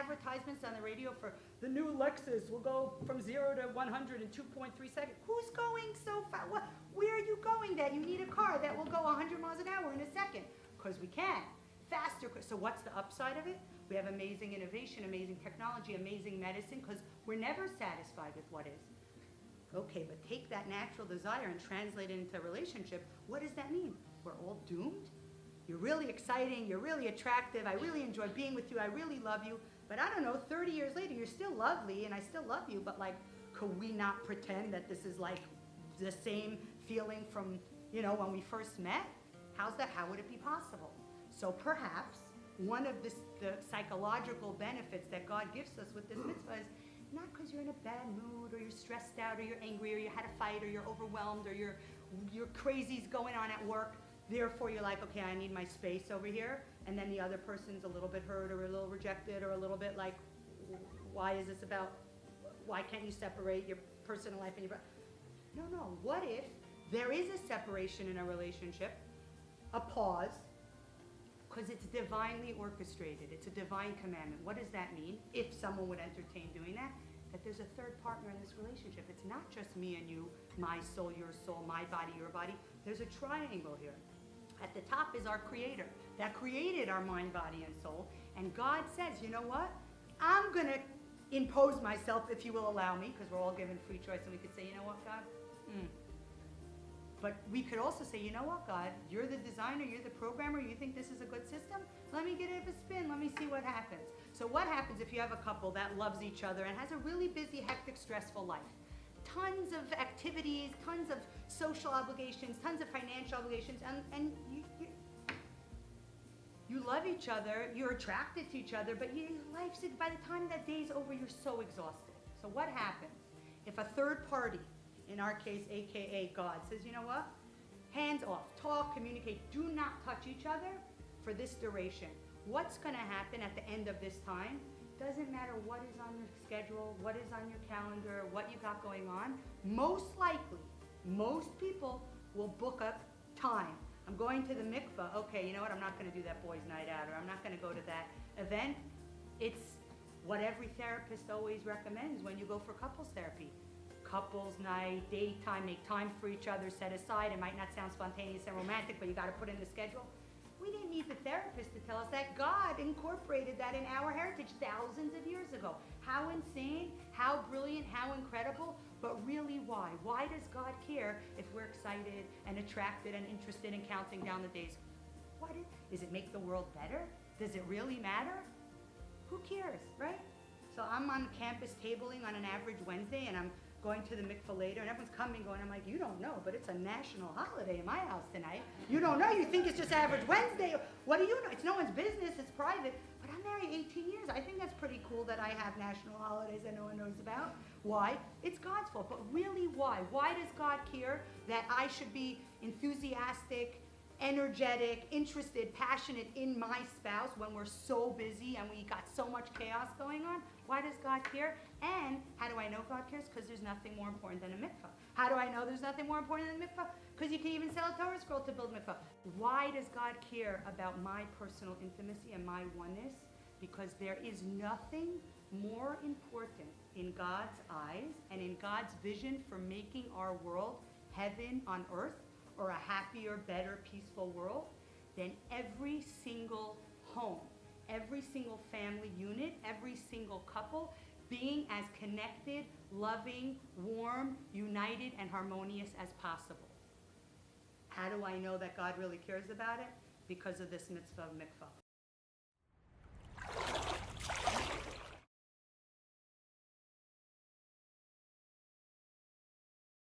advertisements on the radio for the new Lexus will go from 0 to 100 in 2.3 seconds. Who's going so fast? Where are you going that you need a car that will go 100 miles an hour in a second? Because we can. Faster. So what's the upside of it? We have amazing innovation, amazing technology, amazing medicine, because we're never satisfied with what is. Okay, but take that natural desire and translate it into a relationship. What does that mean? We're all doomed? You're really exciting, you're really attractive, I really enjoy being with you, I really love you, but I don't know, 30 years later, you're still lovely and I still love you, but like, could we not pretend that this is like the same feeling from, when we first met? How's that? How would it be possible? So perhaps one of the psychological benefits that God gives us with this mitzvah is not because you're in a bad mood or you're stressed out or you're angry or you had a fight or you're overwhelmed or your crazy's going on at work. Therefore, you're like, okay, I need my space over here. And then the other person's a little bit hurt or a little rejected or a little bit like, why is this about, why can't you separate your personal life and your... No. What if there is a separation in a relationship, a pause, because it's divinely orchestrated. It's a divine commandment. What does that mean? If someone would entertain doing that, that there's a third partner in this relationship. It's not just me and you, my soul, my body, your body. There's a triangle here. At the top is our Creator that created our mind, body, and soul. And God says, you know what? I'm going to impose myself, if you will allow me, because we're all given free choice, and we could say, you know what, God? But we could also say, you know what, God? You're the designer, you're the programmer, you think this is a good system? Let me get it a spin, let me see what happens. So what happens if you have a couple that loves each other and has a really busy, hectic, stressful life? Tons of activities, tons of social obligations, tons of financial obligations, and you love each other, you're attracted to each other, but by the time that day's over, you're so exhausted. So what happens if a third party, in our case, AKA God, says, you know what? Hands off, talk, communicate, do not touch each other for this duration. What's going to happen at the end of this time? Doesn't matter what is on your schedule, what is on your calendar, what you got going on. Most likely, most people will book up time. I'm going to the mikvah. Okay, you know what? I'm not going to do that boys' night out, or I'm not going to go to that event. It's what every therapist always recommends when you go for couples therapy. Couples night, daytime, make time for each other, set aside. It might not sound spontaneous and romantic, but you got to put in the schedule. We didn't need the therapist to tell us that. God incorporated that in our heritage thousands of years ago. How insane, how brilliant, how incredible, but really why? Why does God care if we're excited and attracted and interested in counting down the days? Does it make the world better? Does it really matter? Who cares, right? So I'm on campus tabling on an average Wednesday, and I'm going to the mikvah later, and everyone's coming going, I'm like, you don't know, but it's a national holiday in my house tonight. You don't know, you think it's just average Wednesday. What do you know? It's no one's business, it's private. But I'm married 18 years. I think that's pretty cool that I have national holidays that no one knows about. Why? It's God's fault. But really, why? Why does God care that I should be enthusiastic, energetic, interested, passionate in my spouse when we're so busy and we got so much chaos going on? Why does God care? And how do I know God cares? Because there's nothing more important than a mikvah. How do I know there's nothing more important than a mikvah? Because you can even sell a Torah scroll to build a mikvah. Why does God care about my personal intimacy and my oneness? Because there is nothing more important in God's eyes and in God's vision for making our world heaven on earth, or a happier, better, peaceful world, than every single home, every single family unit, every single couple being as connected, loving, warm, united, and harmonious as possible. How do I know that God really cares about it? Because of this mitzvah of mikvah.